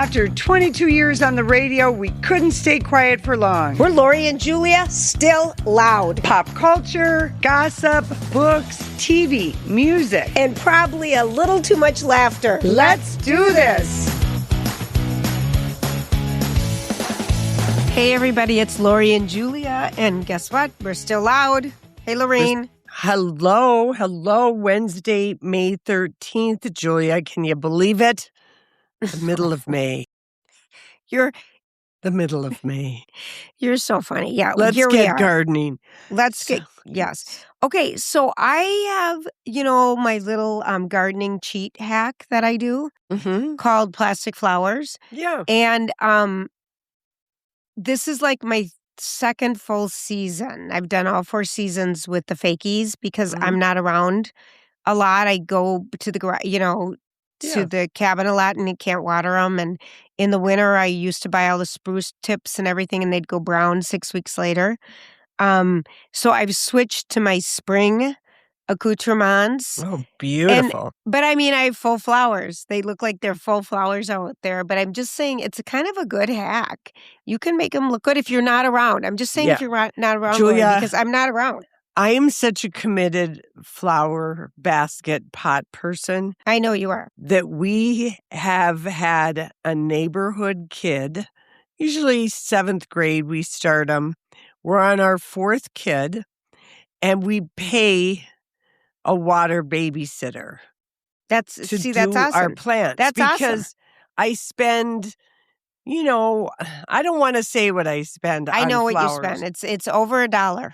After 22 years on the radio, we couldn't stay quiet for long. We're Lori and Julia, still loud. Pop culture, gossip, books, TV, music, and probably a little too much laughter. Let's do this. Hey, everybody, it's Lori and Julia, and guess what? We're still loud. Hey, Lorraine. Hello, Wednesday, May 13th. Julia, can you believe it? The middle of May. You're the middle of May. You're so funny. Yeah, Let's get gardening. Yes. Okay, so I have, my little gardening cheat hack that I do called plastic flowers. Yeah. And this is like my second full season. I've done all 4 seasons with the fakies because I'm not around a lot. I go to the garage, to the cabin a lot, and you can't water them. And in the winter, I used to buy all the spruce tips and everything, and they'd go brown 6 weeks later. So I've switched to my spring accoutrements. Oh, beautiful. But I mean, I have full flowers. They look like they're full flowers out there, but I'm just saying it's a kind of a good hack. You can make them look good if you're not around. I'm just saying if you're not around, Julia, Lori, because I'm not around. I am such a committed flower basket pot person. I know you are. That we have had a neighborhood kid, usually 7th grade, we start them. We're on our 4th kid, and we pay a water babysitter. That's awesome. Our plants. That's because awesome. I spend, I don't want to say what I spend on I know flowers. what you spend. It's over $1.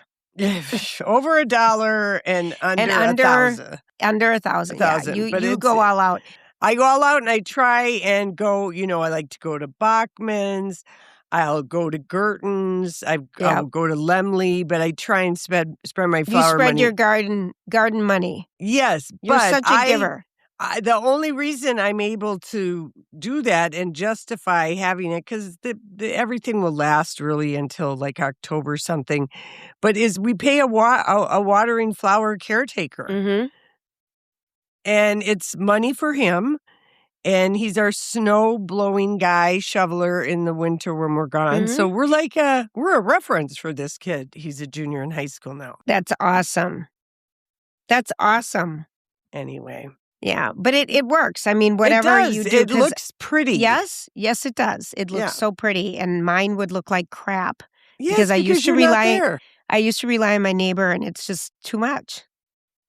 Over $1 and under $1,000. Under $1,000. Yeah. You go all out. I go all out and I try and go, I like to go to Bachman's. I'll go to Gerton's. I'll go to Lemley, but I try and spend my flower money. You spread your garden money. Yes. You're such a giver. The only reason I'm able to do that and justify having it, because everything will last really until like October something, but is we pay a watering flower caretaker. Mm-hmm. And it's money for him. And he's our snow blowing guy, shoveler in the winter when we're gone. Mm-hmm. So we're we're a reference for this kid. He's a junior in high school now. That's awesome. Anyway. Yeah, but it works. I mean, whatever you do. It looks pretty. Yes, it does. It looks so pretty, and mine would look like crap. Yes, because I used to rely. Not there. I used to rely on my neighbor, and it's just too much.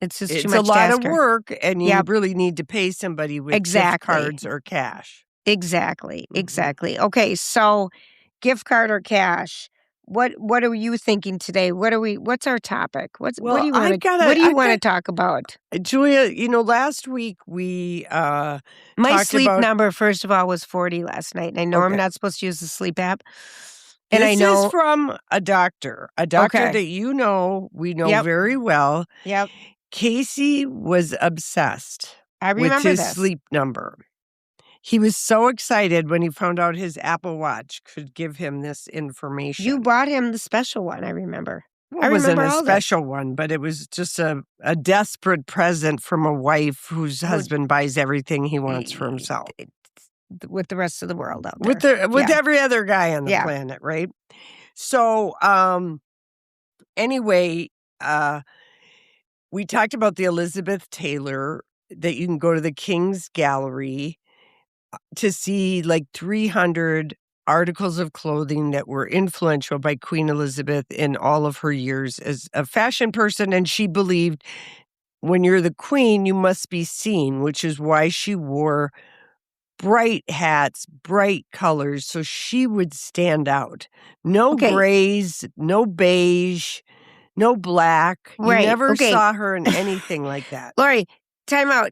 It's just too much. It's a lot of work, and you really need to pay somebody with gift cards or cash. Exactly. Okay, so gift card or cash. What are you thinking today? What's our topic? What do you want to talk about? Julia, last week we my sleep number, first of all, was 40 last night. And I know I'm not supposed to use the sleep app. And this is from a doctor that we know very well. Yep. Casey was obsessed with his sleep number. He was so excited when he found out his Apple Watch could give him this information. You bought him the special one, I remember. Well, it wasn't a special one, but it was just a desperate present from a wife whose husband buys everything he wants for himself. With the rest of the world out there. With every other guy on the planet, right? So, anyway, we talked about the Elizabeth Taylor, that you can go to the King's Gallery to see like 300 articles of clothing that were influential by Queen Elizabeth in all of her years as a fashion person. And she believed when you're the queen, you must be seen, which is why she wore bright hats, bright colors, so she would stand out. No grays, no beige, no black. You never saw her in anything like that. Lori, time out.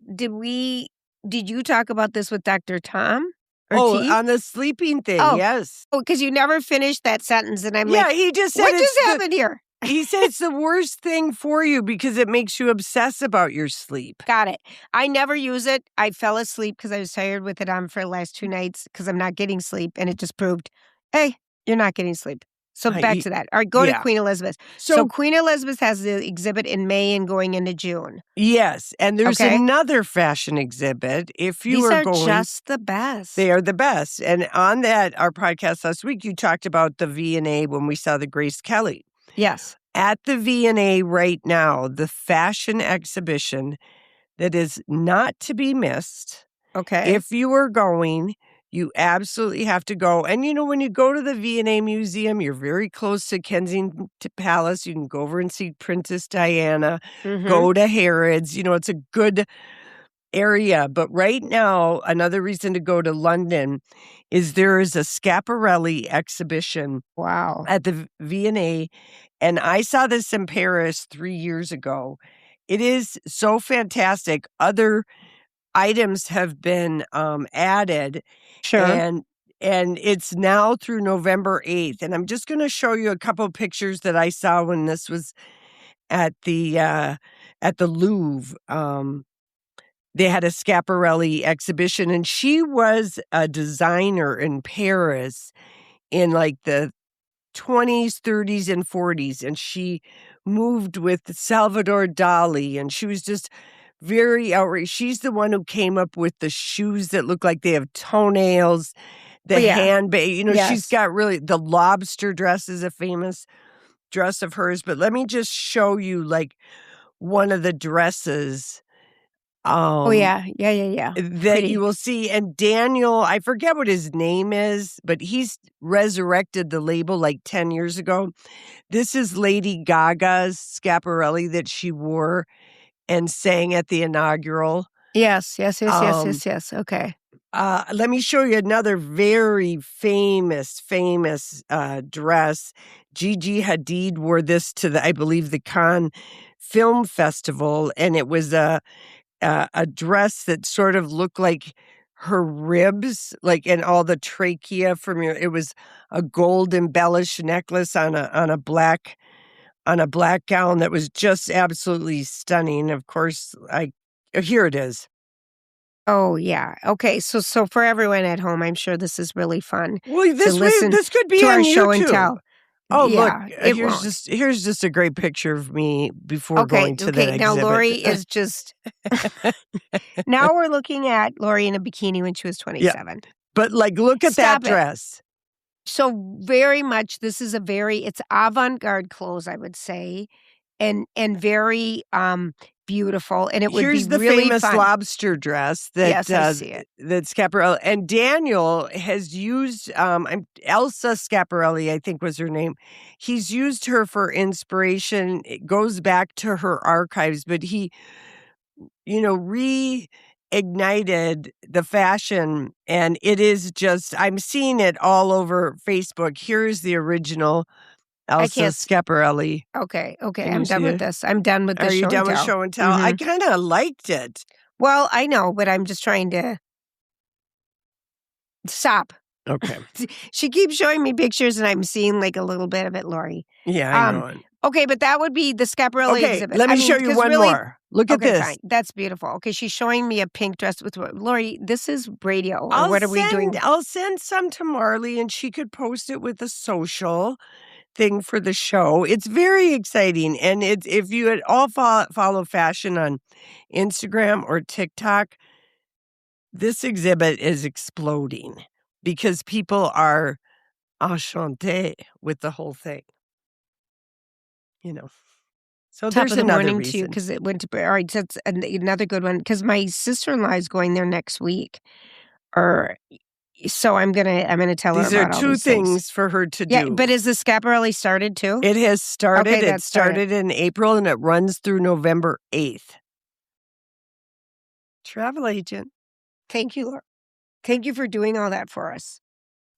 Did you talk about this with Dr. Tom? On the sleeping thing, yes. Oh, because you never finished that sentence, and I'm like, he just said what just happened here? He said it's the worst thing for you because it makes you obsess about your sleep. Got it. I never use it. I fell asleep because I was tired with it on for the last 2 nights because I'm not getting sleep, and it just proved, hey, you're not getting sleep. So back to that. All right, go to Queen Elizabeth. So Queen Elizabeth has the exhibit in May and going into June. Yes, and there's another fashion exhibit. If you are going, these are just the best. They are the best. And on that, our podcast last week, you talked about the V&A when we saw the Grace Kelly. Yes. At the V&A right now, the fashion exhibition that is not to be missed. Okay. If you are going, you absolutely have to go. And, when you go to the V&A Museum, you're very close to Kensington Palace. You can go over and see Princess Diana, go to Harrods. It's a good area. But right now, another reason to go to London is there is a Schiaparelli exhibition at the V&A. And I saw this in Paris 3 years ago. It is so fantastic. Other items have been added. Sure. And it's now through November 8th. And I'm just going to show you a couple of pictures that I saw when this was at the Louvre. They had a Schiaparelli exhibition, and she was a designer in Paris in like the 20s, 30s, and 40s. And she moved with Salvador Dali, and she was just very outraged. She's the one who came up with the shoes that look like they have toenails, the handbag. She's got the lobster dress is a famous dress of hers. But let me just show you like one of the dresses. That Pretty. You will see. And Daniel, I forget what his name is, but he's resurrected the label like 10 years ago. This is Lady Gaga's Schiaparelli that she wore and sang at the inaugural. Yes. Okay. Let me show you another very famous dress. Gigi Hadid wore this to I believe the Cannes Film Festival, and it was a dress that sort of looked like her ribs, and all the trachea from it was a gold embellished necklace on a black gown that was just absolutely stunning. Of course, here it is. Oh yeah. Okay. So for everyone at home, I'm sure this is really fun. Well, this could be to on our YouTube. Show and tell. Oh, look, here's just a great picture of me before going to the exhibit. Now Lori is just... Now we're looking at Lori in a bikini when she was 27. Yeah. But look at that dress. So very much, this is it's avant-garde clothes, I would say, and very beautiful. And it would Here's be the really famous fun. lobster dress that yes, I see it. That Schiaparelli and Daniel has used. Elsa Schiaparelli, I think was her name. He's used her for inspiration. It goes back to her archives, but he, reignited the fashion, and it is just. I'm seeing it all over Facebook. Here's the original Elsa Schiaparelli. Okay. I'm done with this. I'm done with this. Are you done with show and tell? Mm-hmm. I kind of liked it. Well, I know, but I'm just trying to stop. Okay. She keeps showing me pictures, and I'm seeing a little bit of it, Lori. Yeah, I know it. Okay, but that would be the Schiaparelli exhibit. Let me show you one more. Look at this. Fine. That's beautiful. Okay, she's showing me a pink dress with Lori. This is radio. What are we doing? I'll send some to Marley, and she could post it with a social thing for the show. It's very exciting. And if you at all follow fashion on Instagram or TikTok, this exhibit is exploding because people are enchanté with the whole thing. So Top there's of the another morning reason. to you because it went to. All right, so that's another good one because my sister-in-law is going there next week. So I'm gonna tell her about all these are two these things for her to do. Yeah, but is the Schiaparelli started too? It has started. Okay, it started in April and it runs through November 8th. Travel agent. Thank you, Laura. Thank you for doing all that for us.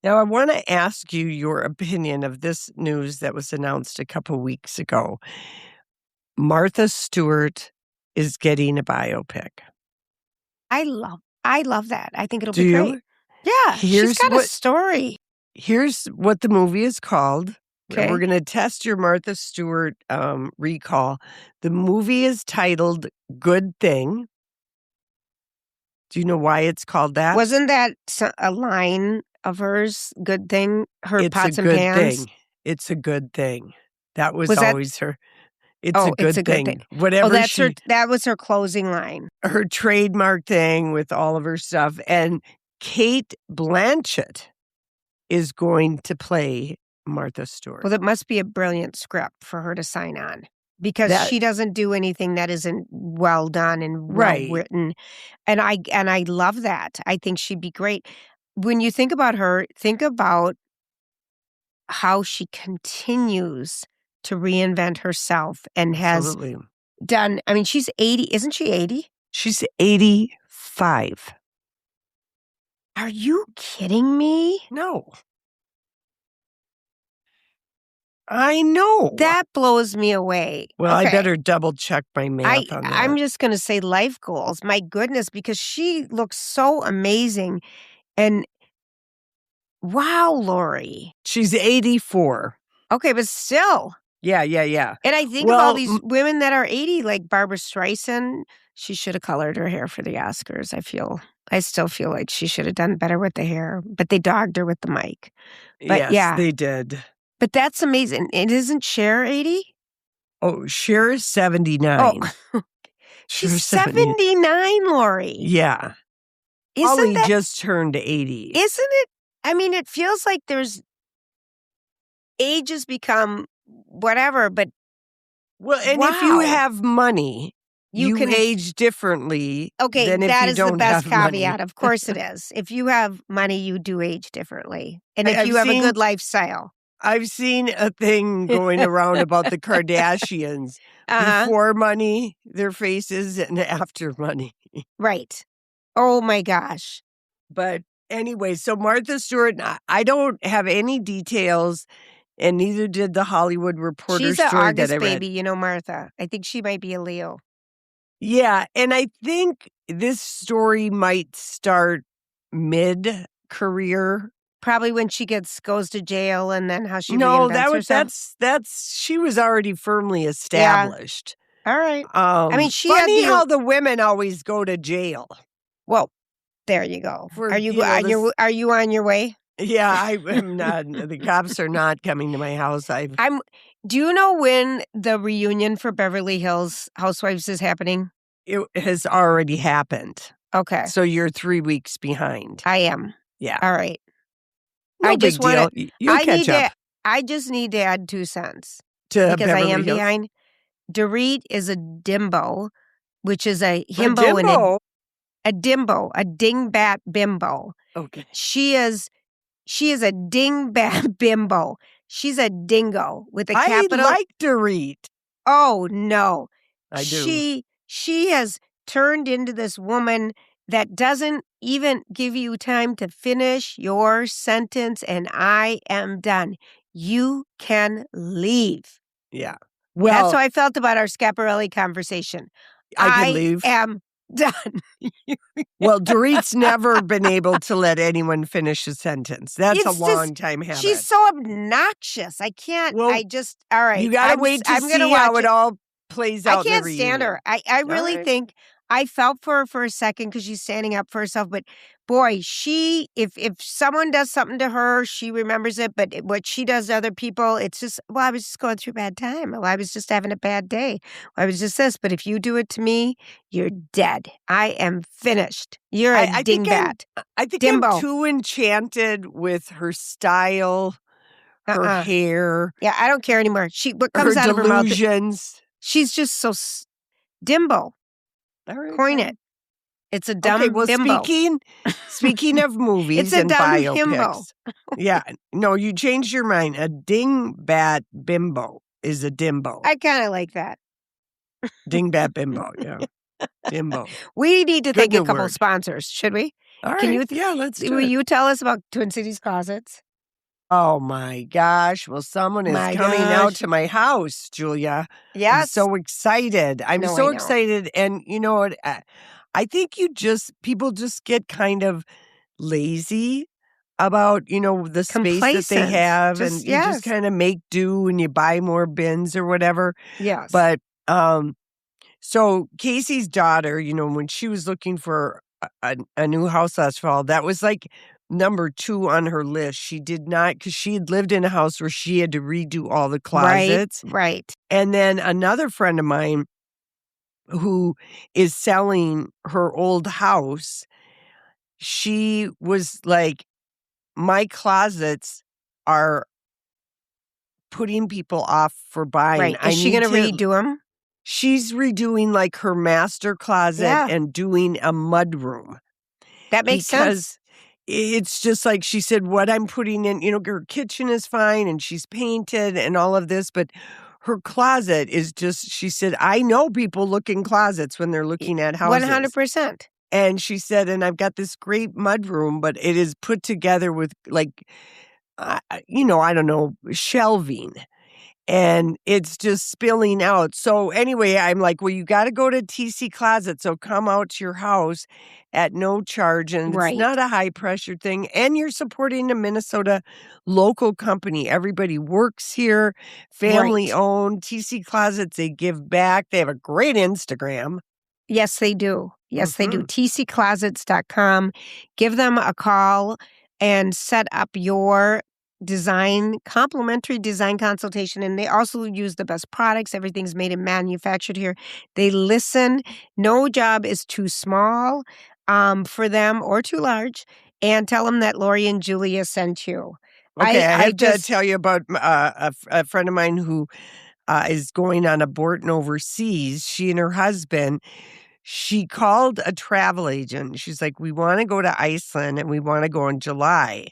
Now, I want to ask you your opinion of this news that was announced a couple weeks ago. Martha Stewart is getting a biopic. I love that. I think it'll be great. Yeah, she's got a story. Here's what the movie is called. Okay. We're going to test your Martha Stewart recall. The movie is titled Good Thing. Do you know why it's called that? Wasn't that a line of hers? Good thing? Her it's pots a and good pans? thing. It's a good thing. That was that- always her. It's a good thing. Whatever that was her closing line. Her trademark thing with all of her stuff. And Kate Blanchett is going to play Martha Stewart. Well, that must be a brilliant script for her to sign on because she doesn't do anything that isn't well done and well written. And I love that. I think she'd be great. When you think about her, think about how she continues to reinvent herself and has done. I mean, she's 80. Isn't she 80? She's 85. Are you kidding me? No. I know. That blows me away. Well, I better double check my math on that. I'm just going to say life goals. My goodness, because she looks so amazing. And wow, Lori. She's 84. Okay, but still. Yeah. And I think of all these women that are 80, like Barbara Streisand. She should have colored her hair for the Oscars, I still feel like she should have done better with the hair, but they dogged her with the mic. But yes, they did. But that's amazing. It isn't Cher 80? Oh, Cher is 79. Oh, she's 79, Lori. Yeah. Holly just turned 80. Isn't it? I mean, it feels like there's age has become whatever, but if you have money, you can age differently. Okay, than that if is you don't the best have caveat. money. Of course it is. If you have money, you do age differently. And if you have a good lifestyle. I've seen a thing going around about the Kardashians. Before money, their faces, and after money. Right. Oh, my gosh. But anyway, so Martha Stewart, I don't have any details, and neither did the Hollywood Reporter She's an story August that I read. baby, Martha. I think she might be a Leo. Yeah, and I think this story might start mid-career. Probably when she goes to jail and then how she reinvents herself. She was already firmly established. Yeah. All right. I mean, funny how the women always go to jail. Well, there you go. Are you on your way? Yeah, I'm not. The cops are not coming to my house. Do you know when the reunion for Beverly Hills Housewives is happening? It has already happened. Okay. So you're 3 weeks behind. I am. Yeah. All right. No big deal. You'll catch up. I just need to add 2 cents. To because Beverly I am Hills. behind. Dorit is a dimbo, which is a himbo a dimbo, a dingbat bimbo. Okay. She is a dingbat bimbo. She's a dingo with a capital. I like Dorit. Oh no. I do. She has turned into this woman that doesn't even give you time to finish your sentence, and I am done. You can leave. Yeah. Well, that's how I felt about our Schiaparelli conversation. I can leave. I am done. Well, Dorit's never been able to let anyone finish a sentence. That's a long time habit. She's so obnoxious. I can't. All right. You got to wait to see how it all plays out. I can't stand her. I really think I felt for her for a second because she's standing up for herself. But boy, if someone does something to her, she remembers it. But what she does to other people, it's just, well, I was just going through a bad time. Well, I was just having a bad day. Well, I was just this. But if you do it to me, you're dead. I am finished. You're a dingbat. I think dimbo. I'm too enchanted with her style, her hair. Yeah, I don't care anymore. What comes out of her mouth? She's just so dimbo. All right, coin it. It's a dumb bimbo. Speaking of movies it's a and dumb biopics. Himbo. Yeah. No, you changed your mind. A dingbat bimbo is a dimbo. I kind of like that. Dingbat bimbo, yeah. Dimbo. We need to thank a couple sponsors, should we? All right. Let's do it. Will you tell us about Twin Cities Closets? Oh, my gosh. Well, someone is coming out to my house, Julia. Yes. I'm so excited. I'm so excited. And you know what? I think people just get kind of lazy about, the space that they have. And you just kind of make do and you buy more bins or whatever. Yes. But so Casey's daughter, when she was looking for a new house last fall, that was like number 2 on her list. She did not, because she had lived in a house where she had to redo all the closets. Right. And then another friend of mine who is selling her old house, she was like, my closets are putting people off for buying. Right. Is she going to redo them? She's redoing like her master closet and doing a mudroom. That makes sense. It's just like she said, what I'm putting in, her kitchen is fine and she's painted and all of this, but her closet is just, she said, I know people look in closets when they're looking at houses. 100%. And she said, and I've got this great mudroom, but it is put together with like, I don't know, shelving. And it's just spilling out. So anyway, I'm like, well, you got to go to TC Closet. So come out to your house at no charge. And it's not a high pressure thing. And you're supporting a Minnesota local company. Everybody works here, family owned. TC Closets, they give back. They have a great Instagram. Yes, they do. Yes, they do. tcclosets.com. Give them a call and set up your complimentary design consultation. And they also use the best products. Everything's made and manufactured here. They listen. No job is too small for them or too large. And tell them that Lori and Julia sent you. Okay, I have to tell you about a friend of mine who is going on aborting overseas. She and her husband, she called a travel agent. She's like, we want to go to Iceland and we want to go in July.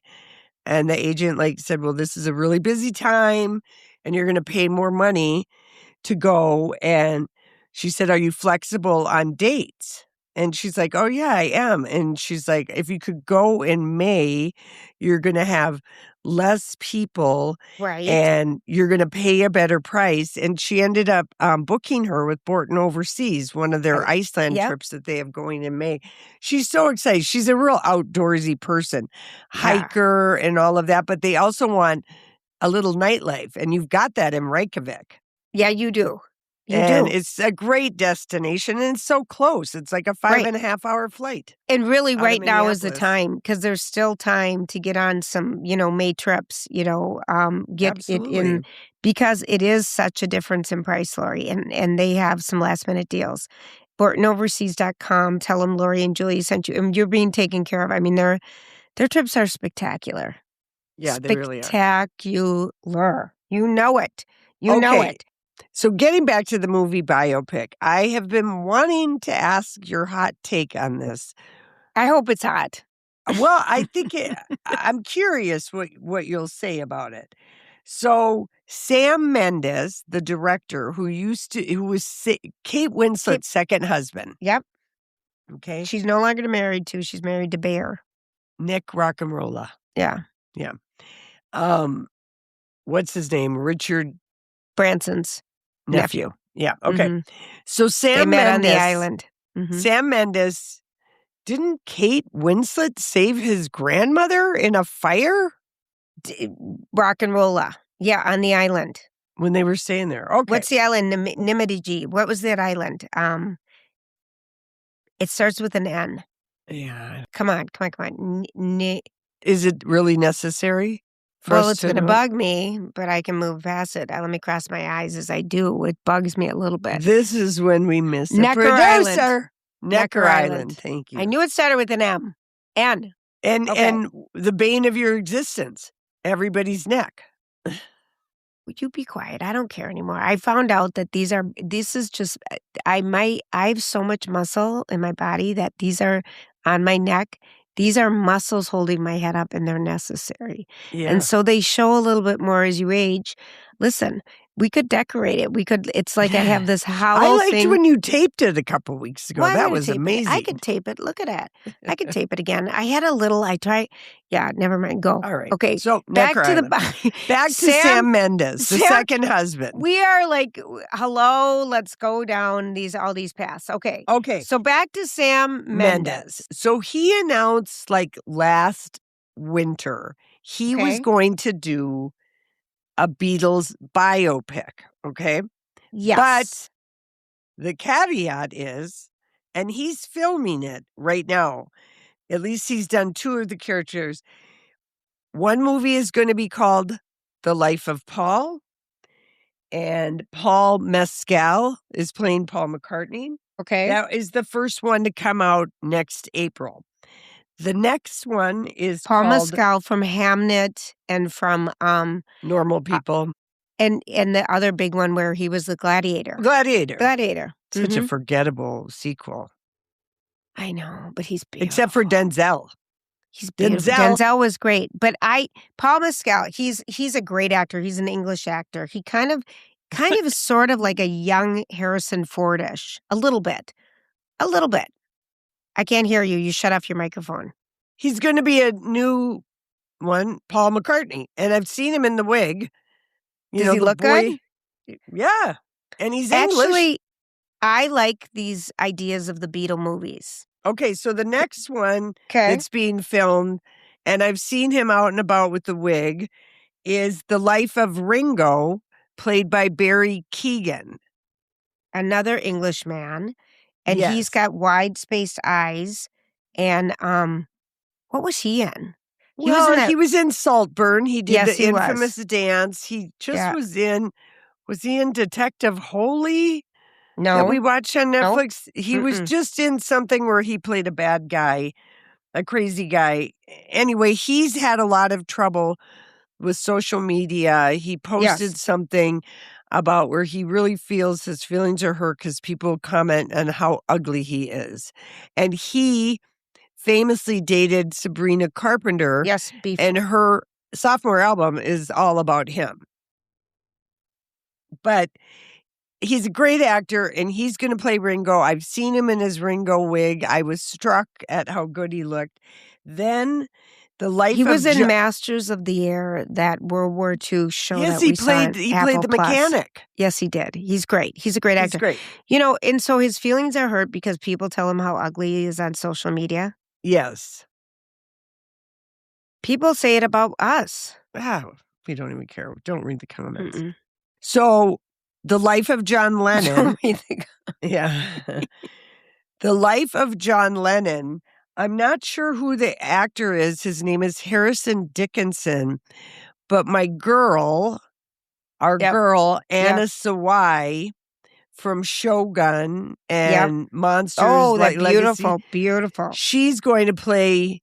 And the agent said, well, this is a really busy time and you're going to pay more money to go. And she said, are you flexible on dates? And she's like, oh, yeah, I am. And she's like, if you could go in May, you're going to have less people. Right. And you're going to pay a better price. And she ended up booking her with Borton Overseas, one of their Iceland trips that they have going in May. She's so excited. She's a real outdoorsy person, hiker and all of that. But they also want a little nightlife. And you've got that in Reykjavik. Yeah, you do. And it's a great destination, and it's so close. It's like a 5.5-hour flight. And really, right now is the time, because there's still time to get on some, May trips, get Absolutely. it in, because it is such a difference in price, Lori, and they have some last-minute deals. BortonOverseas.com, tell them Lori and Julie sent you, and you're being taken care of. I mean, their trips are spectacular. Yeah, they really are. Spectacular. You know it. You know it. So getting back to the movie Biopic, I have been wanting to ask your hot take on this. I hope it's hot. Well, I think I'm curious what you'll say about it. So Sam Mendes, the director who was Kate Winslet's second husband. Yep. Okay. She's no longer married to. She's married to Bear. Nick Rock'n'Rolla. Yeah. Yeah. What's his name? Richard Branson's nephew. Yeah. Okay. Mm-hmm. So they met on the island. Mm-hmm. Sam Mendes, didn't Kate Winslet save his grandmother in a fire? Rock'n'Rolla. Yeah, on the island. When they were staying there. Okay. What's the island? Nimidiji. What was that island? It starts with an N. Yeah. Come on. Is it really necessary? Well, it's going to bug me, but I can move past it. Let me cross my eyes as I do. It bugs me a little bit. This is when we miss the Necker producer. Island. Necker Island. Thank you. I knew it started with an M. N. And the bane of your existence, everybody's neck. Would you be quiet? I don't care anymore. I found out that I have so much muscle in my body that these are on my neck. These are muscles holding my head up, and they're necessary. Yeah. And so they show a little bit more as you age. Listen, we could decorate it. It's like I have this hollow thing. I liked when you taped it a couple weeks ago. That was amazing. I could tape it. Look at that. I could tape it again. I had a little, yeah, never mind. Go. All right. Okay. So back to Island. Back to Sam Mendes, the second husband. We are like, hello, let's go down all these paths. Okay. Okay. So back to Sam Mendes. So he announced last winter, he was going to do a Beatles biopic, okay? Yes. But the caveat is, and he's filming it right now, At least he's done 2 of the characters. One movie is going to be called The Life of Paul, and Paul Mescal is playing Paul McCartney. Okay. That is the first one to come out next April. The next one is Paul called Mescal from Hamnet and from Normal People. And the other big one where he was the gladiator. Gladiator. Such a forgettable sequel. I know, but he's beautiful. Except for Denzel. He's beautiful. Denzel was great. But Paul Mescal, he's a great actor. He's an English actor. He kind of is sort of like a young Harrison Ford-ish. A little bit. I can't hear you. You shut off your microphone. He's going to be a new one, Paul McCartney. And I've seen him in the wig. Does he look good? Yeah. And he's Actually, English. I like these ideas of the Beatle movies. Okay, so the next one that's being filmed, and I've seen him out and about with the wig, is The Life of Ringo, played by Barry Keoghan. Another English man. And he's got wide-spaced eyes. And what was he in? He was in Saltburn. He did the infamous dance. He just was he in Detective Holy? No. That we watched on Netflix? Nope. He was just in something where he played a bad guy, a crazy guy. Anyway, he's had a lot of trouble with social media. He posted something about where he really feels his feelings are hurt because people comment on how ugly he is. And he famously dated Sabrina Carpenter. Yes, and her sophomore album is all about him. But he's a great actor, and he's going to play Ringo. I've seen him in his Ringo wig. I was struck at how good he looked. Then The Life he of was in Masters of the Air, that World War II show. Yes, that he we played. saw He played the mechanic. Yes, he did. He's great. He's a great actor. He's great. You know, and so his feelings are hurt because people tell him how ugly he is on social media. Yes. People say it about us. Oh, we don't even care. Don't read the comments. Mm-mm. So, The Life of John Lennon. Don't read the comments. The Life of John Lennon. I'm not sure who the actor is. His name is Harrison Dickinson. But my girl, girl, Anna Sawai from Shogun and Monsters. Oh, that beautiful. She's going to play,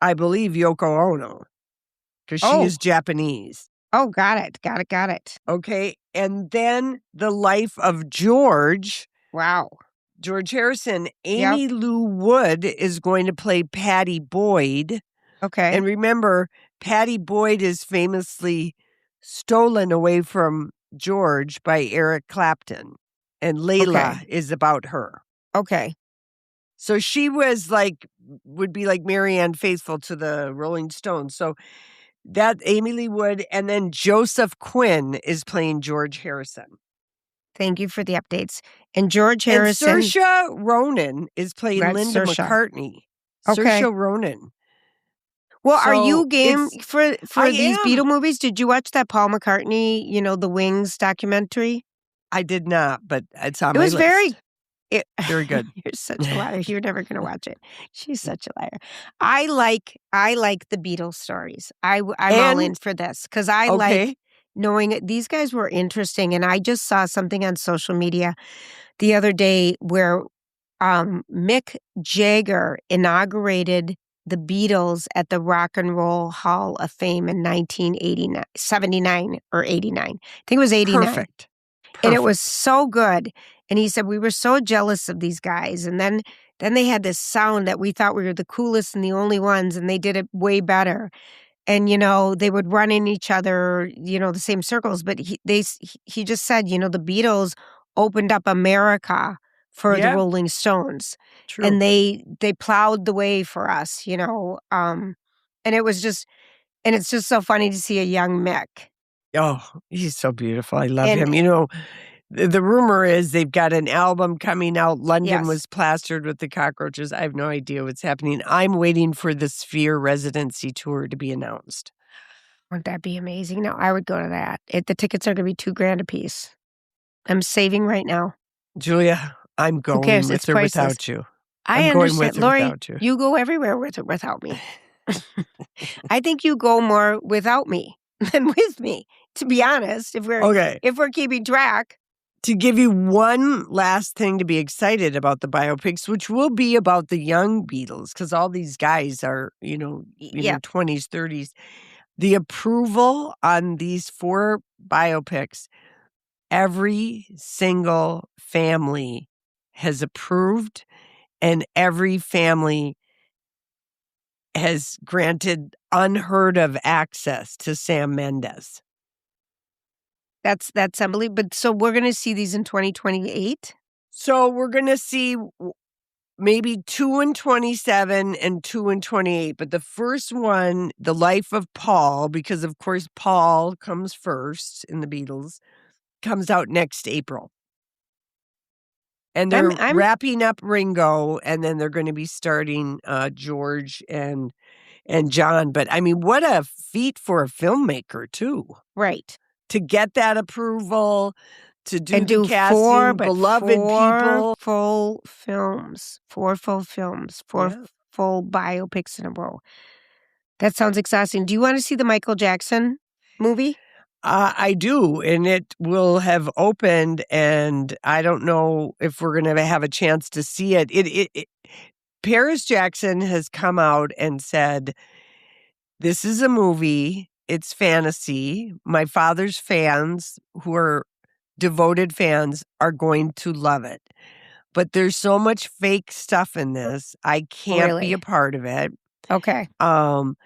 I believe, Yoko Ono because she is Japanese. Oh, got it. Okay. And then The Life of George. Wow. George Harrison. Amy Lou Wood is going to play Patty Boyd. Okay. And remember, Patty Boyd is famously stolen away from George by Eric Clapton. And Layla is about her. Okay. So she was would be like Marianne Faithfull to the Rolling Stones. So that Amy Lee Wood, and then Joseph Quinn is playing George Harrison. Thank you for the updates. And George Harrison. And Saoirse Ronan is playing Linda McCartney. Okay. Saoirse Ronan. Well, are you game for these Beatle movies? Did you watch that Paul McCartney, The Wings documentary? I did not, but it's on my list. It was very good. You're such a liar. You're never going to watch it. She's such a liar. I like the Beatles stories. I'm all in for this because I like knowing these guys were interesting. And I just saw something on social media the other day where Mick Jagger inaugurated the Beatles at the Rock and Roll Hall of Fame in 79 or 89. I think it was 89. Perfect. And it was so good. And he said, we were so jealous of these guys. And then they had this sound that we thought we were the coolest and the only ones, and they did it way better. And, they would run in each other, the same circles. But he just said, the Beatles opened up America for the Rolling Stones. True. And they plowed the way for us, and it was just, and it's just so funny to see a young Mick. Oh, he's so beautiful. I love him. The rumor is they've got an album coming out. London was plastered with the cockroaches. I have no idea what's happening. I'm waiting for the Sphere residency tour to be announced. Wouldn't that be amazing? No, I would go to that. The tickets are going to be $2,000 a piece. I'm saving right now. Julia, I'm going with or without you. I going with understand. or Lori, without you. you go everywhere with or without me. I think you go more without me than with me, to be honest, if we're keeping track. To give you one last thing to be excited about the biopics, which will be about the young Beatles, because all these guys are, 20s, 30s. The approval on these 4 biopics, every single family has approved, and every family has granted unheard of access to Sam Mendes. That's unbelievable. So we're going to see these in 2028? So we're going to see maybe 2 in 27 and 2 in 28. But the first one, The Life of Paul, because of course Paul comes first in the Beatles, comes out next April. And they're wrapping up Ringo, and then they're going to be starting George and John. But I mean, what a feat for a filmmaker, too. Right. To get that approval, to do and the casting, four people. Full films, 4 full films, 4 full biopics in a row. That sounds exhausting. Do you want to see the Michael Jackson movie? I do, and it will have opened, and I don't know if we're going to have a chance to see it. Paris Jackson has come out and said, this is a movie. It's fantasy. My father's fans, who are devoted fans, are going to love it. But there's so much fake stuff in this. I can't be a part of it. Okay. And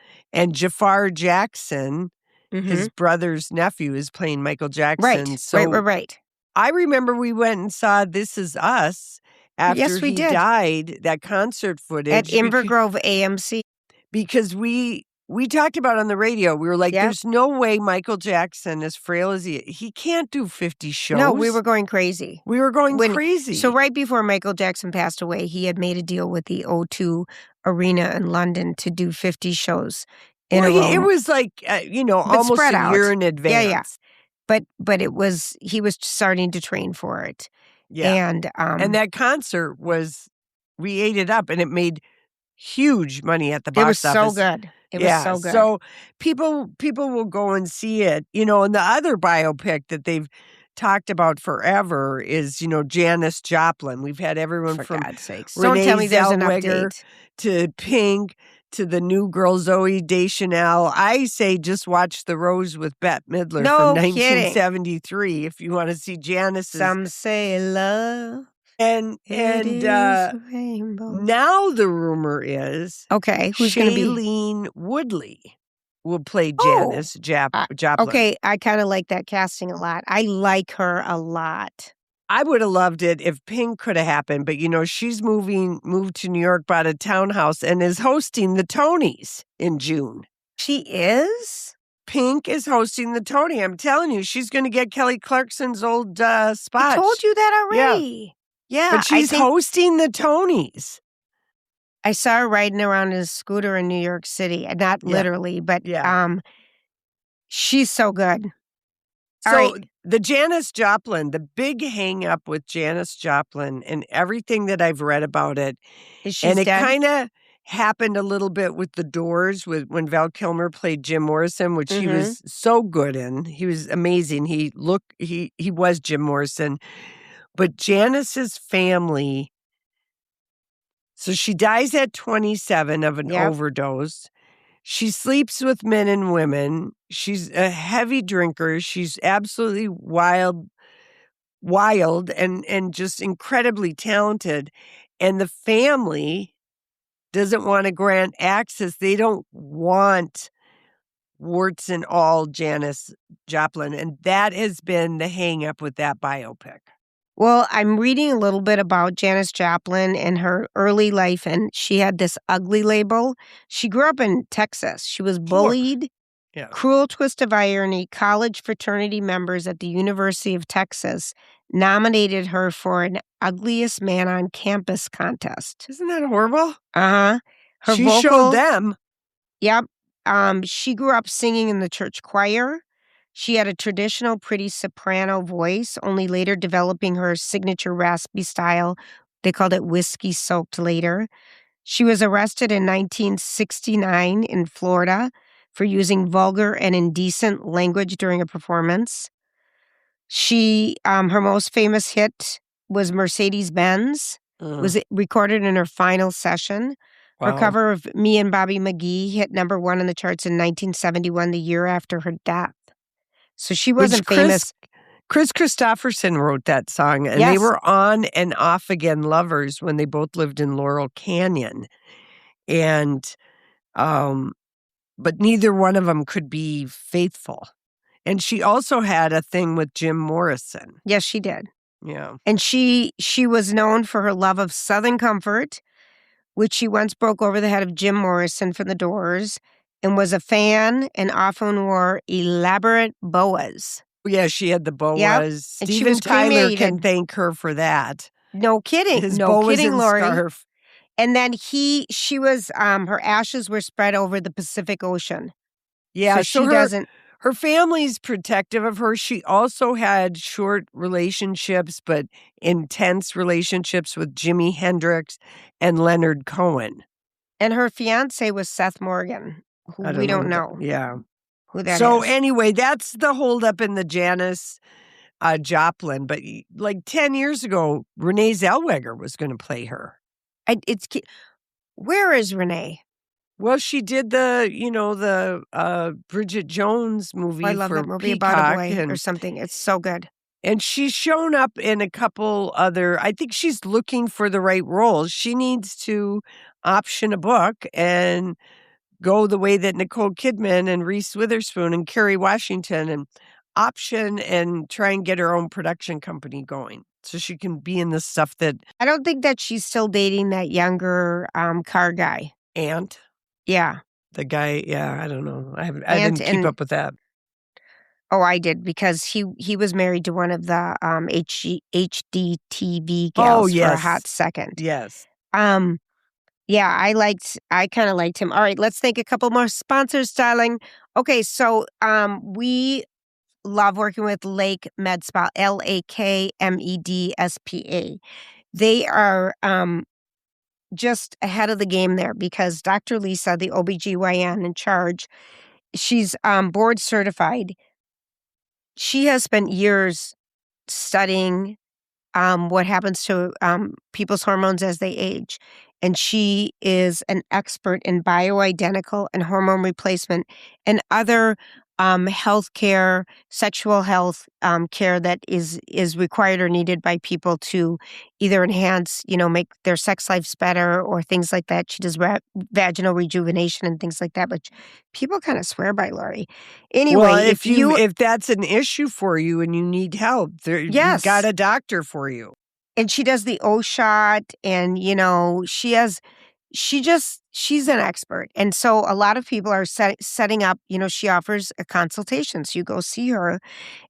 Jafar Jackson, his brother's nephew, is playing Michael Jackson. Right. So right. I remember we went and saw This Is Us after he died, that concert footage. At Invergrove AMC. Because we talked about on the radio, we were like, there's no way Michael Jackson, as frail as he can't do 50 shows. No, we were going crazy. Crazy. So right before Michael Jackson passed away, he had made a deal with the O2 Arena in London to do 50 shows in a row. It was like, almost a year in advance. Yeah. But he was starting to train for it. Yeah. And that concert we ate it up, and it made huge money at the box office. It was so good. It was so good. So people will go and see it. And the other biopic that they've talked about forever is, Janis Joplin. We've had everyone for from God's sakes. Renee Don't tell me there's an Zellweger update. To Pink to the new girl Zooey Deschanel. I say just watch The Rose with Bette Midler from 1973 if you want to see Janis's. Some say love. And now the rumor is who's going to be? Shailene Woodley will play Janis Joplin. Okay, I kind of like that casting a lot. I like her a lot. I would have loved it if Pink could have happened, but she's moved to New York, bought a townhouse, and is hosting the Tonys in June. She is? Pink is hosting the Tony. I'm telling you, she's going to get Kelly Clarkson's old spot. I told you that already. Yeah, but she's hosting the Tonys. I saw her riding around in a scooter in New York City. Not literally, but she's so good. So the Janis Joplin, the big hang up with Janis Joplin and everything that I've read about it, is and it kind of happened a little bit with The Doors when Val Kilmer played Jim Morrison, which he was so good in. He was amazing. He was Jim Morrison. But Janis's family, so she dies at 27 of an overdose. She sleeps with men and women. She's a heavy drinker. She's absolutely wild and just incredibly talented. And the family doesn't want to grant access. They don't want warts and all Janis Joplin. And that has been the hang up with that biopic. Well, I'm reading a little bit about Janis Joplin and her early life, and she had this ugly label. She grew up in Texas. She was bullied, cruel twist of irony. College fraternity members at the University of Texas nominated her for an ugliest man on campus contest. Isn't that horrible? Uh-huh. She showed them. Yep. She grew up singing in the church choir. She had a traditional pretty soprano voice, only later developing her signature raspy style They called it whiskey soaked later. She was arrested in 1969 in Florida for using vulgar and indecent language during a performance. Her most famous hit was Mercedes-Benz. Was it recorded in her final session. Her Wow. cover of Me and Bobby McGee hit number 1 in the charts in 1971, the year after her death. So she wasn't famous. Chris Christopherson wrote that song, and they were on and off again lovers when they both lived in Laurel Canyon. And, but neither one of them could be faithful. And she also had a thing with Jim Morrison. Yes, she did. Yeah. And she was known for her love of Southern comfort, which she once broke over the head of Jim Morrison from the Doors, and was a fan and often wore elaborate boas. Yeah, she had the boas. Yep. And she was Tyler cremated. can thank her for that. No kidding. His no boas kidding, and Lori. scarf. And then she was, her ashes were spread over the Pacific Ocean. Yeah, so she doesn't. Her family's protective of her. She also had short relationships, but intense relationships with Jimi Hendrix and Leonard Cohen. And her fiance was Seth Morgan, who we don't know. Yeah. Who that is. So anyway, that's the holdup in the Janis Joplin. But like 10 years ago, Renee Zellweger was going to play her. Where is Renee? Well, she did the Bridget Jones movie. I love for that movie Peacock about a boy or something. It's so good. And she's shown up in a couple other, I think she's looking for the right roles. She needs to option a book and go the way that Nicole Kidman and Reese Witherspoon and Kerry Washington and option and try and get her own production company going so she can be in the stuff that... I don't think that she's still dating that younger car guy. Ant? Yeah. The guy, I don't know. I didn't keep up with that. Oh, I did, because he was married to one of the HDTV gals for a hot second. Yes. Yeah, I kind of liked him. All right, let's thank a couple more sponsors, darling. Okay, so we love working with Lake Med Spa, LAKMEDSPA. They are just ahead of the game there, because Dr. Lisa, the OBGYN in charge, she's board certified. She has spent years studying what happens to people's hormones as they age. And she is an expert in bioidentical and hormone replacement and other healthcare, sexual health care that is required or needed by people to either enhance, make their sex lives better or things like that. She does vaginal rejuvenation and things like that, but people kind of swear by Lori. Anyway, well, if that's an issue for you and you need help, you've got a doctor for you. And she does the O shot, and she's an expert. And so a lot of people are setting up, she offers a consultation. So you go see her.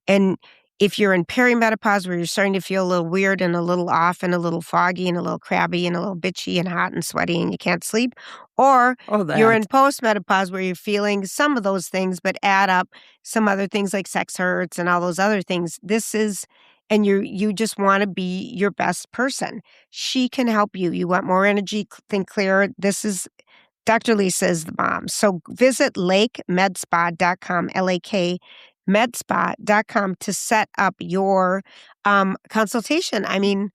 And if you're in perimenopause where you're starting to feel a little weird and a little off and a little foggy and a little crabby and a little bitchy and hot and sweaty and you can't sleep, or you're in postmenopause where you're feeling some of those things but add up some other things like sex hurts and all those other things, and you just want to be your best person. She can help you. You want more energy, think clearer. Dr. Lisa is the bomb. So visit lakemedspa.com, LAKmedspa.com to set up your consultation. I mean,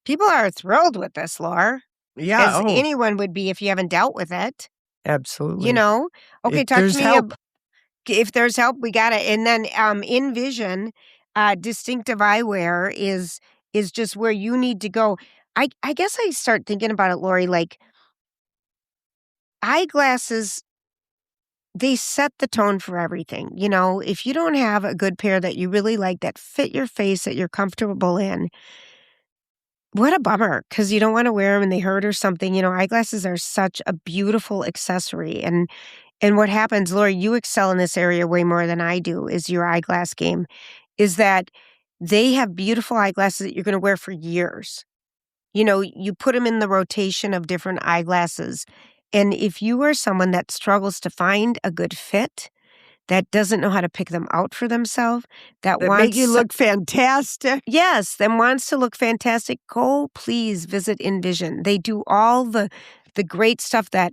people are thrilled with this, Laura. Yeah. As anyone would be if you haven't dealt with it. Absolutely. Okay, talk to me. If there's help, we got it. And then in Vision, distinctive eyewear is just where you need to go. I guess I start thinking about it, Lori, like eyeglasses, they set the tone for everything. If you don't have a good pair that you really like, that fit your face, that you're comfortable in, what a bummer, because you don't want to wear them and they hurt or something. Eyeglasses are such a beautiful accessory. And what happens, Lori, you excel in this area way more than I do, is your eyeglass game, is that they have beautiful eyeglasses that you're going to wear for years. You put them in the rotation of different eyeglasses. And if you are someone that struggles to find a good fit, that doesn't know how to pick them out for themselves, that That wants make you look fantastic. Yes, that wants to look fantastic. Go please visit Envision. They do all the great stuff that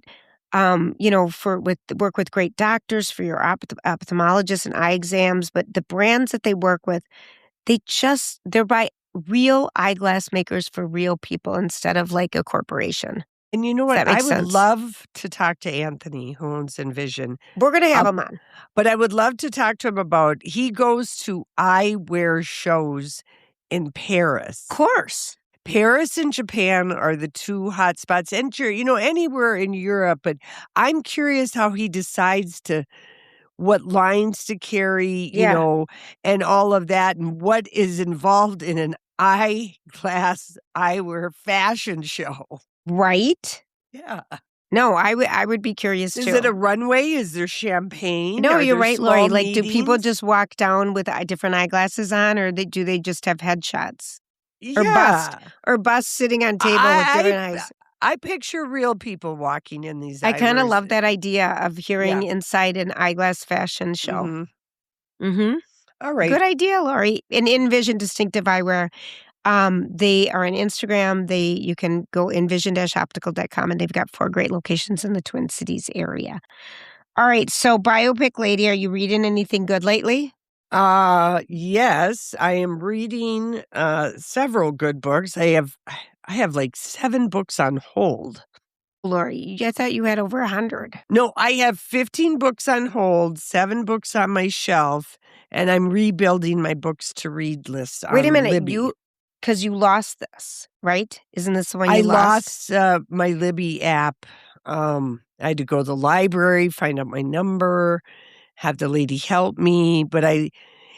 work with great doctors for your ophthalmologists and eye exams, but the brands that they work with, they're by real eyeglass makers for real people instead of like a corporation. And you know what? I would love to talk to Anthony, who owns Envision. We're going to have him on. But I would love to talk to him about, he goes to eyewear shows in Paris. Of course. Paris and Japan are the two hot spots. And anywhere in Europe. But I'm curious how he decides what lines to carry, and all of that, and what is involved in an eyewear fashion show. Right? Yeah. No, I would be curious too. Is it a runway? Is there champagne? No, you're right, Lori. Like, do people just walk down with different eyeglasses on, or do they just have headshots? Or bust sitting on table with different eyes? I picture real people walking in these. I kind of love that idea of hearing inside an eyeglass fashion show. Mm-hmm. All right. Good idea, Lori. In Envision Distinctive Eyewear. They are on Instagram. You can go envision-optical.com, and they've got 4 great locations in the Twin Cities area. All right. So Biopic lady, are you reading anything good lately? Yes, I am reading several good books. I have like 7 books on hold. Lori, I thought you had over 100. No, I have 15 books on hold, 7 books on my shelf, and I'm rebuilding my books to read list. Wait a minute, Libby. Because you lost this, right? Isn't this the one you lost? I lost my Libby app. I had to go to the library, find out my number, have the lady help me. But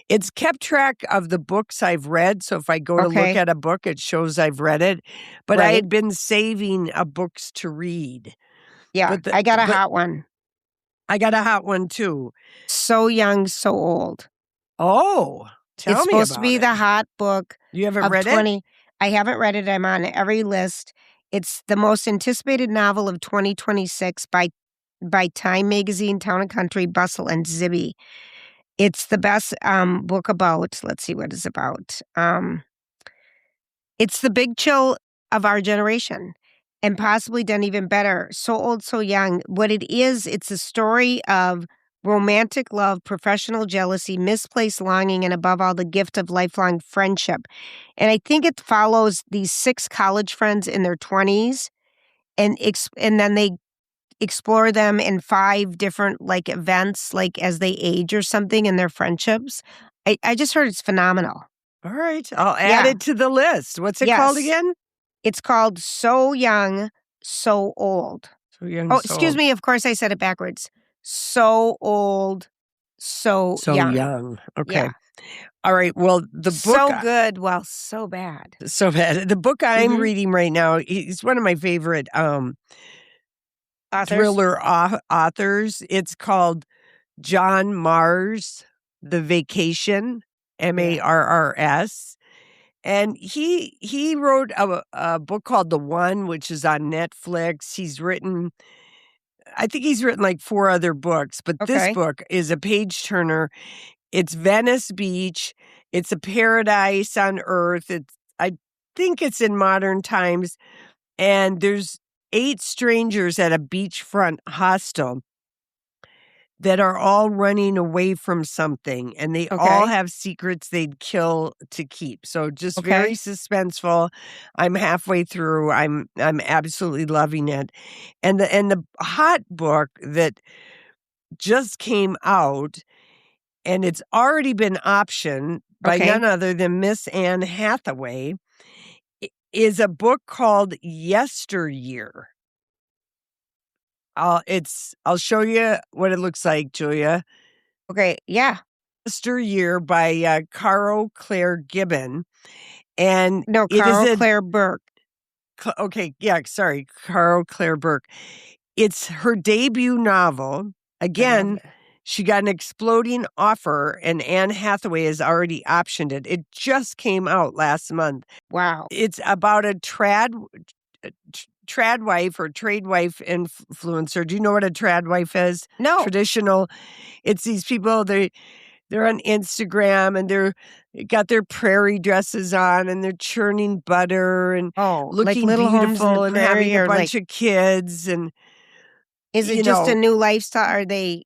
it's kept track of the books I've read. So if I go to look at a book, it shows I've read it. But I had been saving books to read. Yeah, I got a hot one. I got a hot one too. So Young, So Old. Oh, tell me about it. It's supposed to be the hot book. You haven't read it? I haven't read it. I'm on every list. It's the most anticipated novel of 2026 by Time Magazine, Town & Country, Bustle, and Zibby. It's the best book about, let's see what it's about. It's the big chill of our generation, and possibly done even better. So Old, So Young. What it is, it's a story of romantic love, professional jealousy, misplaced longing, and above all, the gift of lifelong friendship. And I think it follows these 6 college friends in their 20s, and then they explore them in 5 different events, as they age or something in their friendships. I just heard it's phenomenal. All right. I'll add it to the list. What's it called again? It's called So Young, So Old. So Young, excuse me. Of course, I said it backwards. So Old, So Young. Okay. Yeah. All right. Well, the book. So good. Well, so bad. So bad. The book I'm reading right now is one of my favorite thriller authors. It's called John Marrs, The Vacation, Marrs. And he wrote a book called The One, which is on Netflix. I think he's written like 4 other books, but this book is a page turner. It's Venice Beach. It's a paradise on earth. I think it's in modern times. And there's 8 strangers at a beachfront hostel that are all running away from something, and they all have secrets they'd kill to keep. So just very suspenseful. I'm halfway through. I'm absolutely loving it. And the hot book that just came out, and it's already been optioned by none other than Miss Anne Hathaway, is a book called Yesteryear. I'll show you what it looks like, Julia. Okay, yeah. Yesteryear by Caro Claire Gibbon. And Caro Claire Burke. Okay, yeah, sorry, Caro Claire Burke. It's her debut novel. Again, she got an exploding offer, and Anne Hathaway has already optioned it. It just came out last month. Wow. It's about a trad wife or trade wife influencer. Do you know what a trad wife is? No. Traditional. It's these people, they're on Instagram and they're got their prairie dresses on and they're churning butter and looking like little beautiful and having a or bunch of kids. And is it just a new lifestyle? Are they?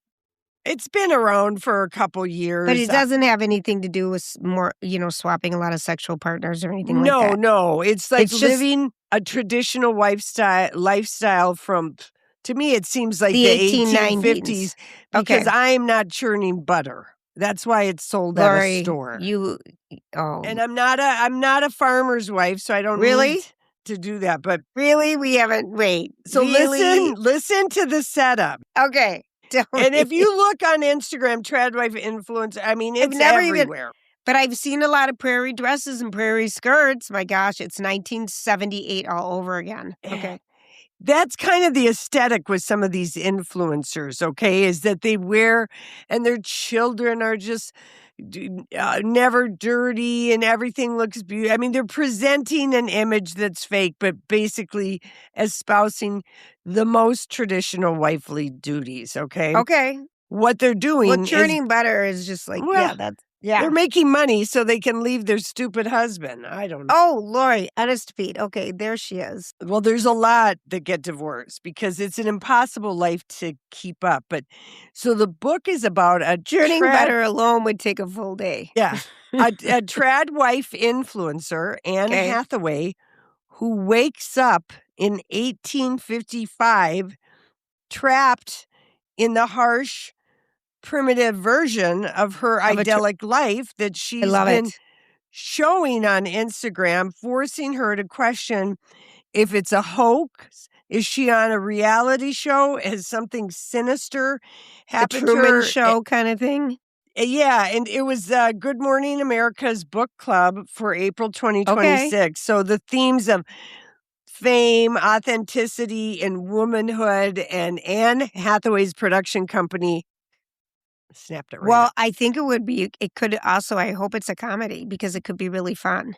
It's been around for a couple years. But it doesn't have anything to do with more, swapping a lot of sexual partners or anything like that. No. It's like living a traditional lifestyle from, to me, it seems like the 1850s because I'm not churning butter. That's why it's sold at a store. And I'm not a farmer's wife, so I don't need to do that. But really, we haven't. Wait. So listen to the setup. Okay. And if you look on Instagram, trad wife influencer, I mean, it's everywhere. But I've seen a lot of prairie dresses and prairie skirts. My gosh, it's 1978 all over again. Okay. That's kind of the aesthetic with some of these influencers, okay, is that they wear and their children are just never dirty and everything looks beautiful. I mean, they're presenting an image that's fake, but basically espousing the most traditional wifely duties, okay? Okay. What they're doing churning butter is just like, they're making money so they can leave their stupid husband. I don't know. Oh, Lori, honest Pete. Okay, there she is. Well, there's a lot that get divorced because it's an impossible life to keep up. But so the book is about a churning butter alone would take a full day. Yeah. a trad wife influencer, Anne Hathaway, who wakes up in 1855 trapped in the harsh, primitive version of her idyllic life that she's been showing on Instagram, forcing her to question if it's a hoax. Is she on a reality show? Has something sinister happened to her? The Truman Show kind of thing? Yeah, and it was Good Morning America's book club for April 2026. Okay. So the themes of fame, authenticity, and womanhood, and Anne Hathaway's production company snapped it right up. I think it could also, I hope it's a comedy because it could be really fun.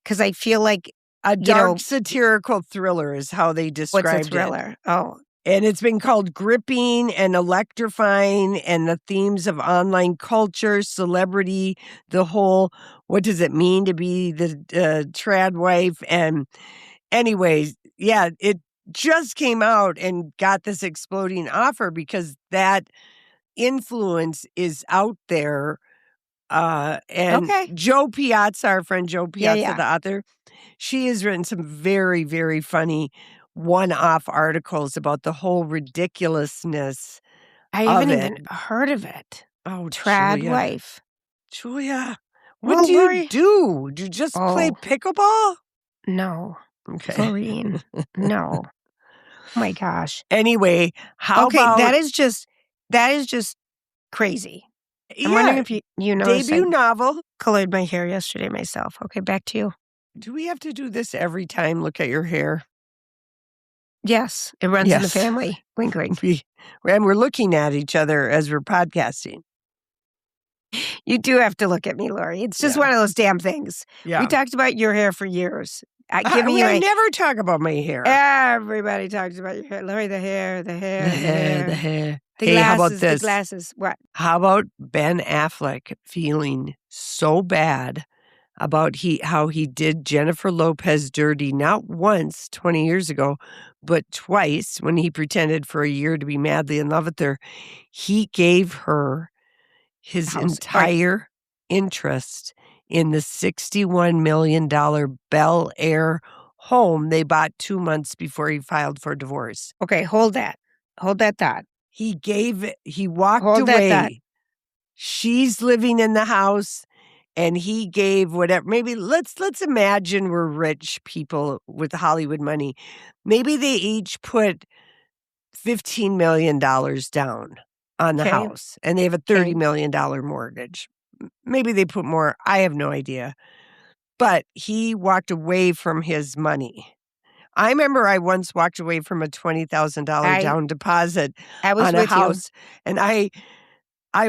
Because I feel like a dark satirical thriller is how they described it. What's a thriller? Oh. And it's been called gripping and electrifying, and the themes of online culture, celebrity, the whole, what does it mean to be the trad wife? And anyways, yeah, it just came out and got this exploding offer because that influence is out there. And Joe Piazza, our friend Joe Piazza, the author, she has written some very, very funny one-off articles about the whole ridiculousness. I haven't even heard of it. Oh, trad wife. Julia, what do you do? Do you just play pickleball? No. Okay. Doreen. No. Oh my gosh. Anyway, how about that is just crazy. I'm wondering if you know debut novel. Colored my hair yesterday myself. Okay, back to you. Do we have to do this every time? Look at your hair. Yes, it runs in the family. Wink, wink. And we're looking at each other as we're podcasting. You do have to look at me, Lori. It's just one of those damn things. Yeah. We talked about your hair for years. I never talk about my hair. Everybody talks about your hair. Lori, the hair. The Glasses, how about this? The glasses. What? How about Ben Affleck feeling so bad about how he did Jennifer Lopez dirty, not once 20 years ago, but twice when he pretended for a year to be madly in love with her. He gave her his entire interest in the $61 million Bel Air home they bought 2 months before he filed for divorce. Okay, hold that. Hold that thought. He walked away. She's living in the house and he gave whatever. Maybe let's imagine we're rich people with Hollywood money. Maybe they each put $15 million down on the house and they have a $30 million mortgage. Maybe they put more. I have no idea. But he walked away from his money. I remember I once walked away from a $20,000 down deposit on a house. And I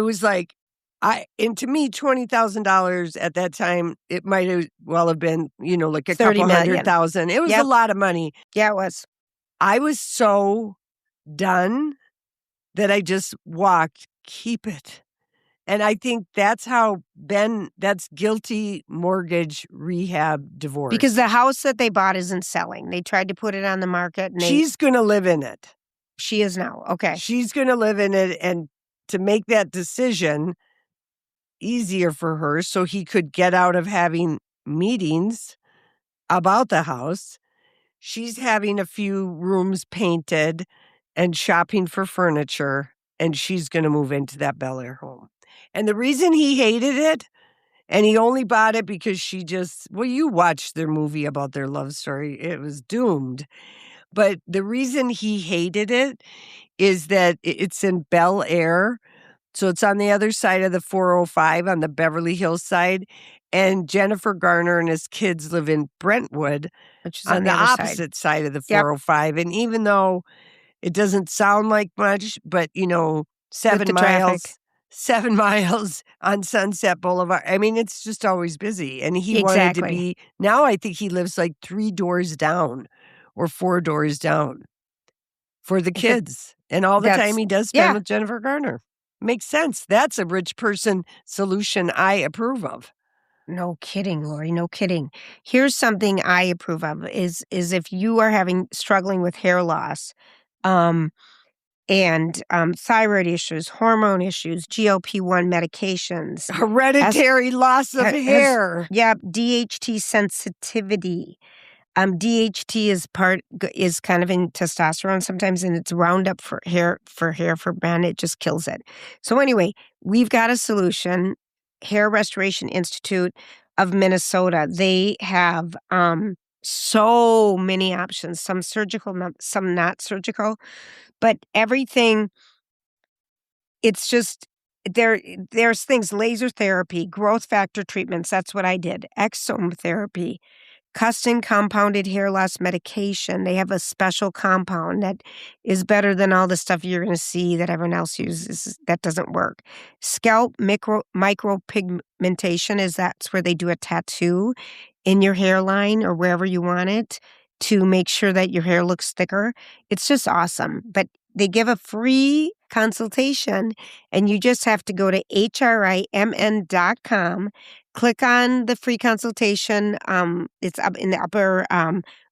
was like, and to me, $20,000 at that time, it might have well have been, like a couple $100,000. It was a lot of money. Yeah, it was. I was so done that I just walked, keep it. And I think that's how that's guilty mortgage rehab divorce. Because the house that they bought isn't selling. They tried to put it on the market. And she's going to live in it. She is now. Okay. She's going to live in it. And to make that decision easier for her so he could get out of having meetings about the house, she's having a few rooms painted and shopping for furniture. And she's going to move into that Bel Air home. And the reason he hated it, and he only bought it because you watched their movie about their love story. It was doomed. But the reason he hated it is that it's in Bel Air. So it's on the other side of the 405 on the Beverly Hills side. And Jennifer Garner and his kids live in Brentwood, which is on the opposite side of the 405. Yep. And even though it doesn't sound like much, but 7 miles on Sunset Boulevard. I mean, it's just always busy. And he wanted to be, now I think he lives like 3 doors down or 4 doors down for the kids. And all the time he does spend with Jennifer Garner. Makes sense. That's a rich person solution I approve of. No kidding, Lori. No kidding. Here's something I approve of is if you are struggling with hair loss, and thyroid issues, hormone issues, GLP-1 medications. Hereditary loss of hair. DHT sensitivity. DHT is kind of in testosterone sometimes, and it's Roundup for men. It just kills it. So anyway, we've got a solution. Hair Restoration Institute of Minnesota. They have so many options, some surgical, some not surgical. But everything, it's just, there's things, laser therapy, growth factor treatments, that's what I did, exome therapy, custom compounded hair loss medication. They have a special compound that is better than all the stuff you're going to see that everyone else uses. That doesn't work. Scalp micropigmentation that's where they do a tattoo in your hairline or wherever you want it to make sure that your hair looks thicker. It's just awesome. But they give a free consultation, and you just have to go to hrimn.com, click on the free consultation. It's up in the upper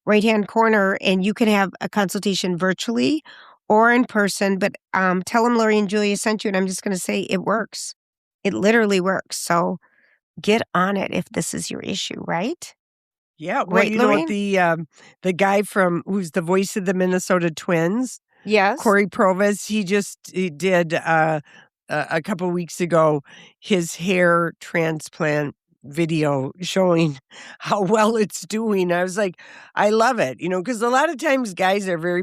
right-hand corner, and you can have a consultation virtually or in person. But tell them Lori and Julia sent you, and I'm just going to say it works. It literally works. So get on it if this is your issue, right? Yeah, well, you know what, the guy who's the voice of the Minnesota Twins, yes, Corey Provis, he did a couple weeks ago his hair transplant video showing how well it's doing. I was like, I love it, because a lot of times guys are very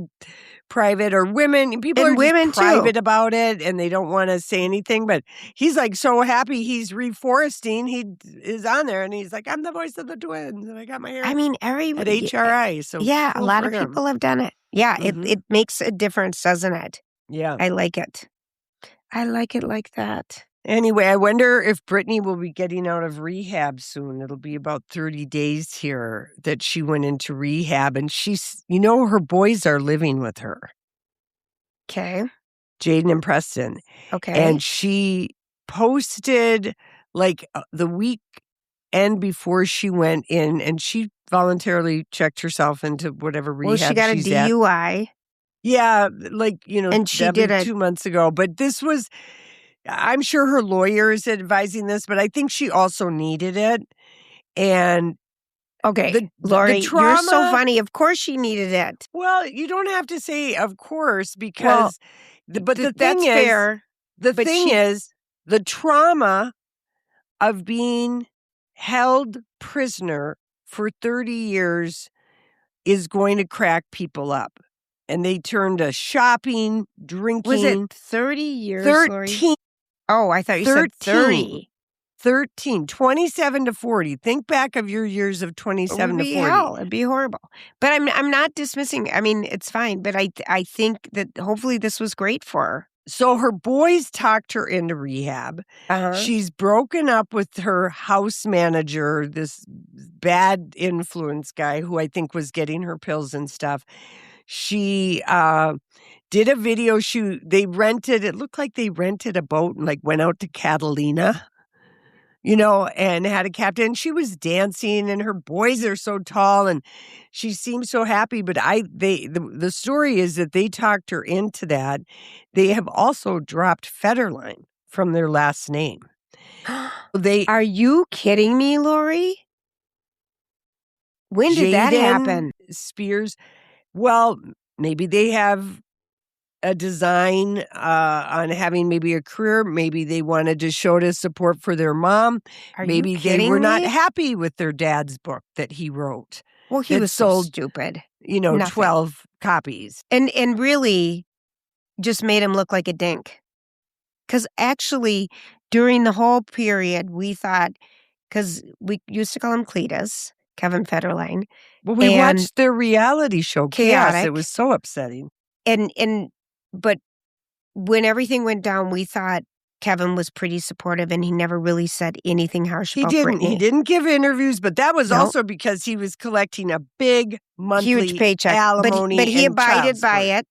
private, or people are just private about it and they don't want to say anything, but he's like so happy he's reforesting. He is on there and he's like, I'm the voice of the Twins and I got my hair at HRI. So yeah, cool, a lot of people have done it. Yeah, mm-hmm. It makes a difference, doesn't it? Yeah. I like it. I like it like that. Anyway, I wonder if Britney will be getting out of rehab soon. It'll be about 30 days here that she went into rehab, and she's, her boys are living with her. Okay. Jaden and Preston. Okay. And she posted the weekend before she went in, and she voluntarily checked herself into whatever rehab she's at. Well, she got a DUI. Yeah, and she did it 2 months ago. But this was, I'm sure her lawyer is advising this, but I think she also needed it. And okay, Lori, you're so funny. Of course she needed it. Well, you don't have to say of course, because the thing is the trauma of being held prisoner for 30 years is going to crack people up. And they turn to shopping, drinking. Was it 30 years, 13. Lori? Oh, I thought you said 30. 13, 27 to 40. Think back of your years of 27 to 40. Hell, it'd be horrible. But I'm not dismissing. I mean, it's fine. But I think that hopefully this was great for her. So her boys talked her into rehab. Uh-huh. She's broken up with her house manager, this bad influence guy who I think was getting her pills and stuff. She did a video shoot. It looked like they rented a boat and went out to Catalina, and had a captain. She was dancing, and her boys are so tall, and she seemed so happy. But the story is that they talked her into that. They have also dropped Federline from their last name. Are you kidding me, Lori? When did that happen? Spears. Well, maybe they have a design on having maybe a career. Maybe they wanted to show the support for their mom. Maybe they were not happy with their dad's book that he wrote. Well, he was so stupid. 12 copies. And really just made him look like a dink. Because actually, during the whole period, we thought, because we used to call him Cletus, Kevin Federline. Well, we watched their reality show, Chaos. It was so upsetting. But when everything went down, we thought Kevin was pretty supportive, and he never really said anything harsh about Britney. He didn't give interviews, but that was also because he was collecting a big monthly huge paycheck. Alimony but he abided by it.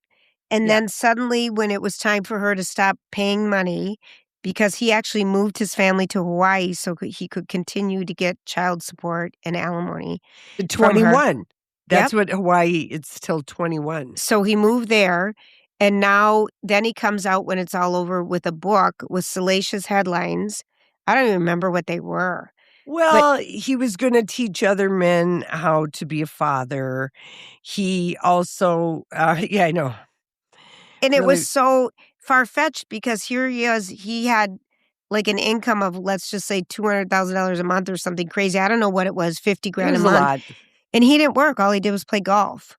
And then suddenly, when it was time for her to stop paying money, because he actually moved his family to Hawaii so he could continue to get child support and alimony. 21. That's what Hawaii, it's till 21. So he moved there. And then he comes out when it's all over with a book with salacious headlines. I don't even remember what they were. Well, he was going to teach other men how to be a father. He also, I know. And it was so far-fetched because here he had an income of, let's just say, $200,000 a month or something crazy. I don't know what it was, $50,000 a month. A lot. And he didn't work. All he did was play golf.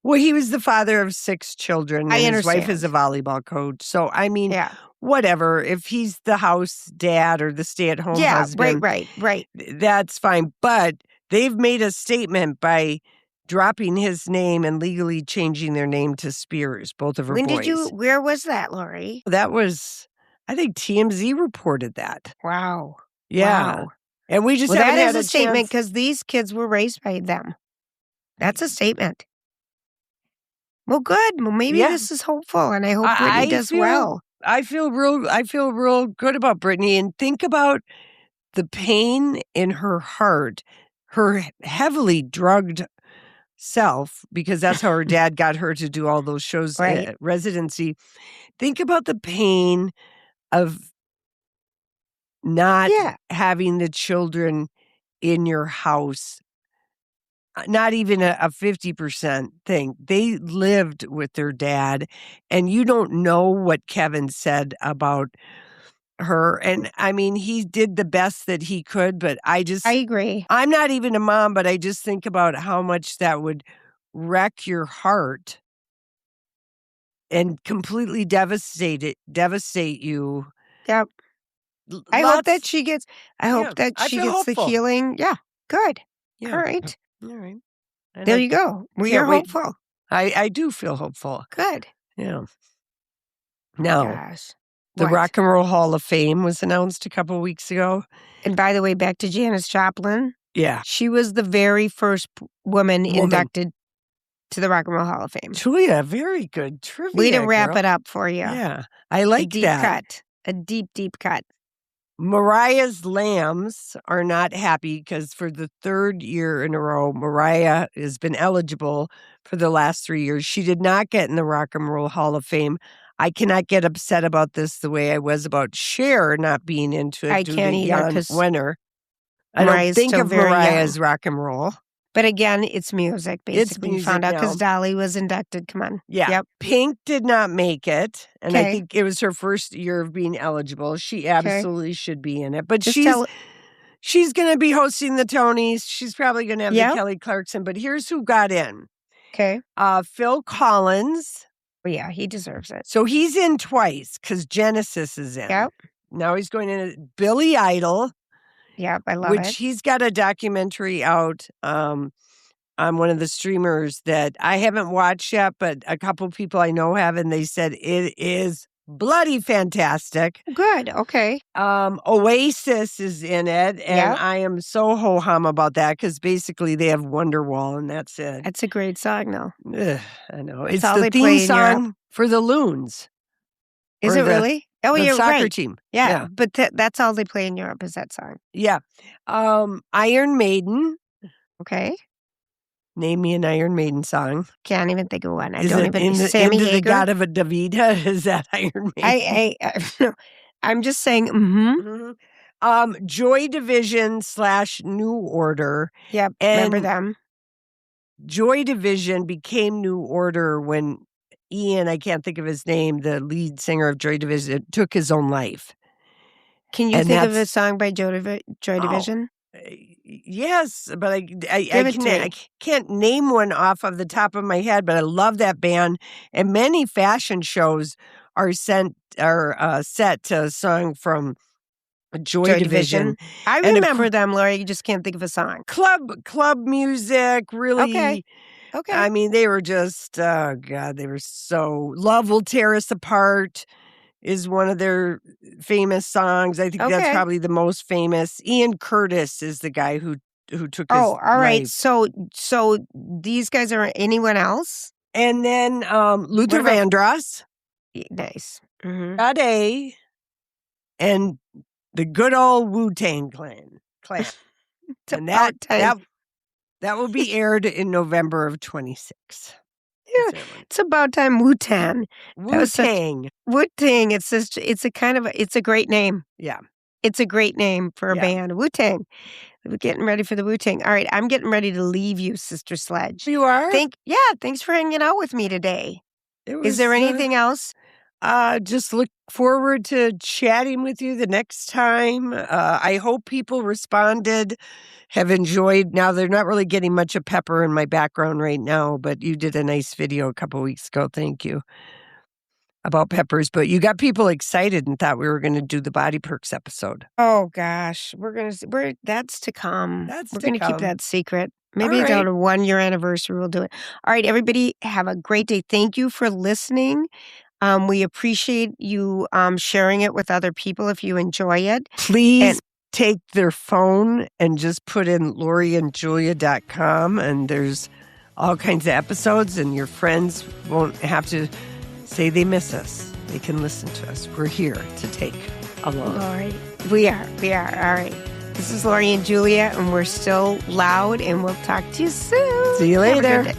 Well, he was the father of 6 children. I and understand. His wife is a volleyball coach. So, I mean, whatever. If he's the house dad or the stay-at-home husband. Right. That's fine. But they've made a statement by dropping his name and legally changing their name to Spears, both of her boys. Where was that, Lori? That was, I think TMZ reported that. Wow. Yeah. Wow. And we just haven't had a statement because these kids were raised by them. That's a statement. Well, good. Well, maybe this is hopeful, and I hope Britney does well. I feel real good about Britney, and think about the pain in her heart, her heavily drugged self, because that's how her dad got her to do all those shows, residency. Think about the pain of not having the children in your house. Not even a 50% thing. They lived with their dad, and you don't know what Kevin said about her. And I mean, he did the best that he could, but I agree. I'm not even a mom, but I just think about how much that would wreck your heart and completely devastate you. Yep. I hope that she gets the healing. Yeah. Good. Yeah. All right. All right. There you go. We are hopeful. I do feel hopeful. Good. Yeah. Now, gosh. The Rock and Roll Hall of Fame was announced a couple of weeks ago. And by the way, back to Janis Joplin. Yeah. She was the very first woman inducted to the Rock and Roll Hall of Fame. Julia, very good trivia. Way to wrap it up for you. Yeah. I like that. A deep cut. Mariah's lambs are not happy because for the 3rd year in a row, Mariah has been eligible for the last 3 years. She did not get in the Rock and Roll Hall of Fame. I cannot get upset about this the way I was about Cher not being into it. I can't either because winner. I don't think of Mariah as rock and roll. But again, it's music, basically. You found out because Dolly was inducted. Come on. Yeah. Yep. Pink did not make it. And I think it was her first year of being eligible. She absolutely should be in it. But she's going to be hosting the Tonys. She's probably going to have the Kelly Clarkson. But here's who got in. Okay. Phil Collins. Oh, yeah, he deserves it. So he's in twice because Genesis is in. Yep. Now he's going in. Billy Idol. Yep, I love it. Which he's got a documentary out on one of the streamers that I haven't watched yet, but a couple people I know have, and they said it is bloody fantastic. Good. Okay. Oasis is in it, and Yep. I am so ho-hum about that because basically they have Wonderwall, and that's it. That's a great song, though. Ugh, I know. That's It's all the they theme play in song Europe. for the Loons. Is Or it the- really? Oh, the you're soccer right. team. Yeah, but that's all they play in Europe is that song. Yeah. Iron Maiden. Okay. Name me an Iron Maiden song. Can't even think of one. I Is don't it even. Sammy Into the Hagar. God of a Davida? Is that Iron Maiden? No, I'm just saying. Joy Division / New Order. Yep. And Remember them? Joy Division became New Order when Ian, I can't think of his name, the lead singer of Joy Division, took his own life. Can you think of a song by Joy Division? Yes, but I can't name one off of the top of my head, but I love that band. And many fashion shows are set to a song from Joy Division. I remember them, Lori. You just can't think of a song. Club music, really. Okay. I mean, they were just, oh God, they were so... Love Will Tear Us Apart is one of their famous songs. I think that's probably the most famous. Ian Curtis is the guy who took his all right. life. So these guys are anyone else? And then Luther Vandross. Nice. Sade, and the good old Wu-Tang Clan. And that will be aired in November of 26. Yeah, it's about time. Wu-Tang. Wu-Tang. Wu-Tang. It's a great name. Yeah. It's a great name for a band. Wu-Tang. We're getting ready for the Wu-Tang. All right, I'm getting ready to leave you, Sister Sledge. You are? Thanks for hanging out with me today. Is there anything else? Just look forward to chatting with you the next time. I hope people responded, have enjoyed. Now, they're not really getting much of Pepper in my background right now, but you did a nice video a couple weeks ago. Thank you. About peppers, but you got people excited and thought we were going to do the Body Perks episode. Oh gosh, that's to come. We're going to keep that secret. Maybe about a 1-year anniversary we'll do it. All right, everybody, have a great day. Thank you for listening. We appreciate you sharing it with other people if you enjoy it. Please take their phone and just put in LoriandJulia.com, and there's all kinds of episodes, and your friends won't have to say they miss us. They can listen to us. We're here to take along. Lori, we are. All right. This is Lori and Julia, and we're still loud, and we'll talk to you soon. See you later.